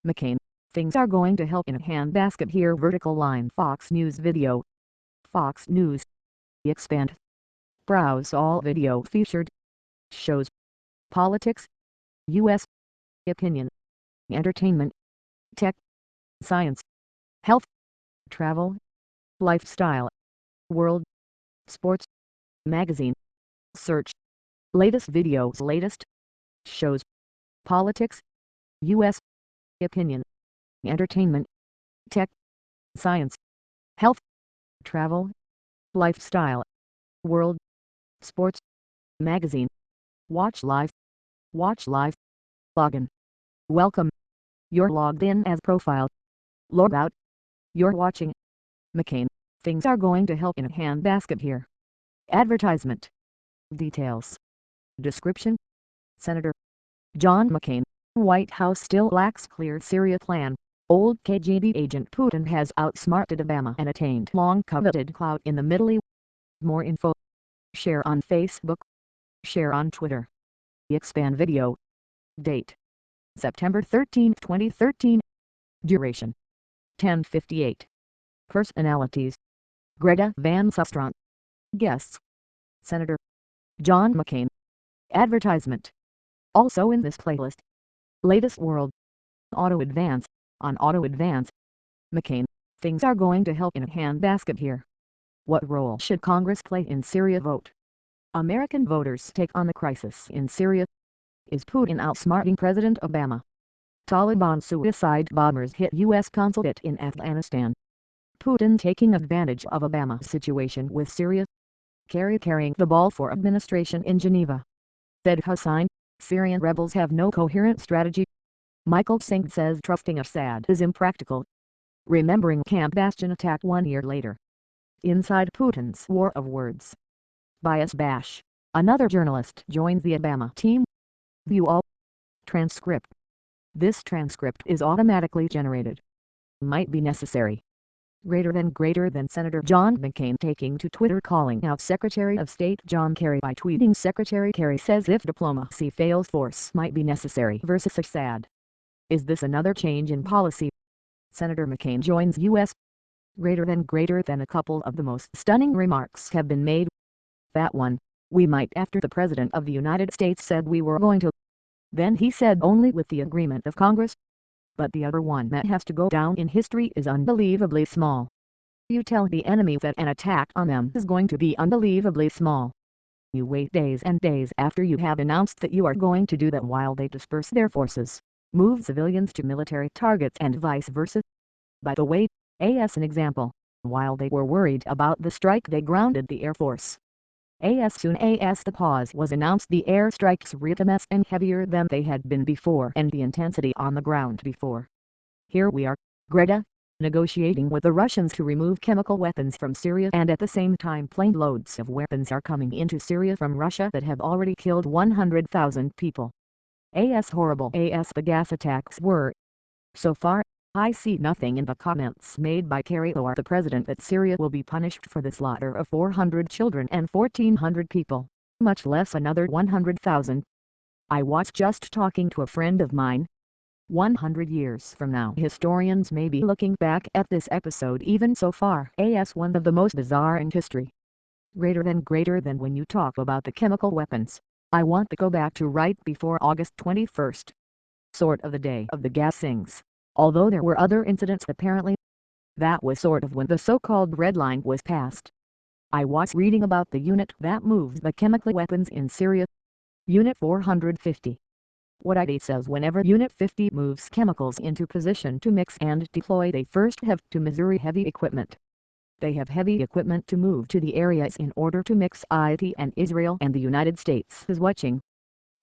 McCain, things are going to help in a handbasket here. Vertical line. Fox News video. Fox News. Expand. Browse all video featured shows. Politics, U.S. opinion, entertainment, tech, science, health, travel, lifestyle, world, sports, magazine, search, latest videos, latest shows, politics, U.S. opinion, entertainment, tech, science, health, travel, lifestyle, world, sports, magazine, watch live, login, welcome, you're logged in as profile, log out, you're watching, McCain, things are going to help in a handbasket here. Advertisement. Details. Description. Senator John McCain, White House still lacks clear Syria plan. Old KGB agent Putin has outsmarted Obama and attained long-coveted clout in the Middle East. More info. Share on Facebook. Share on Twitter. Expand video. Date. September 13, 2013. Duration. 10:58. Personalities. Greta Van Susteren. Guests. Senator John McCain. Advertisement. Also in this playlist. Latest World. Auto Advance. On Auto Advance. McCain, things are going to help in a handbasket here. What role should Congress play in Syria? Vote. American voters take on the crisis in Syria. Is Putin outsmarting President Obama? Taliban suicide bombers hit U.S. consulate in Afghanistan. Putin taking advantage of Obama's situation with Syria. Kerry carrying the ball for administration in Geneva. Said Hussein, Syrian rebels have no coherent strategy. Michael Singh says trusting Assad is impractical. Remembering Camp Bastion attack 1 year later. Inside Putin's war of words. Bias Bash, another journalist joins the Obama team. View all. Transcript. This transcript is automatically generated. Might be necessary. Greater than Senator John McCain taking to Twitter calling out Secretary of State John Kerry by tweeting Secretary Kerry says if diplomacy fails force might be necessary versus Assad. Is this another change in policy? Senator McCain joins U.S. Greater than a couple of the most stunning remarks have been made. That one, we might after the President of the United States said we were going to. Then he said only with the agreement of Congress. But the other one that has to go down in history is unbelievably small. You tell the enemy that an attack on them is going to be unbelievably small. You wait days and days after you have announced that you are going to do that while they disperse their forces, move civilians to military targets and vice versa. By the way, as an example, while they were worried about the strike they grounded the Air Force. As soon as the pause was announced the airstrikes rhythms and heavier than they had been before and the intensity on the ground before. Here we are, Greta, negotiating with the Russians to remove chemical weapons from Syria and at the same time plane loads of weapons are coming into Syria from Russia that have already killed 100,000 people. As horrible as the gas attacks were. So far, I see nothing in the comments made by Kerry or the President that Syria will be punished for the slaughter of 400 children and 1,400 people, much less another 100,000. I was just talking to a friend of mine. 100 years from now historians may be looking back at this episode even so far as one of the most bizarre in history. Greater than when you talk about the chemical weapons, I want to go back to right before August 21st. Sort of the day of the gassings. Although there were other incidents apparently. That was sort of when the so-called red line was passed. I was reading about the unit that moves the chemical weapons in Syria. Unit 450. What it says whenever Unit 50 moves chemicals into position to mix and deploy they first have to Missouri heavy equipment. They have heavy equipment to move to the areas in order to mix it and Israel and the United States is watching.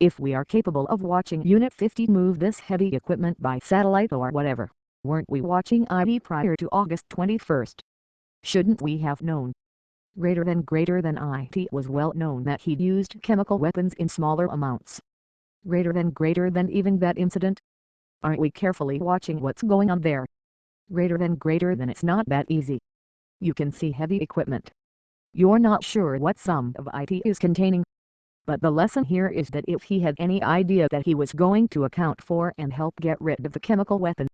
If we are capable of watching Unit 50 move this heavy equipment by satellite or whatever, weren't we watching it prior to August 21st? Shouldn't we have known? Greater than it was well known that he'd used chemical weapons in smaller amounts. Greater than even that incident. Aren't we carefully watching what's going on there? Greater than it's not that easy. You can see heavy equipment. You're not sure what some of it is containing. But the lesson here is that if he had any idea that he was going to account for and help get rid of the chemical weapon,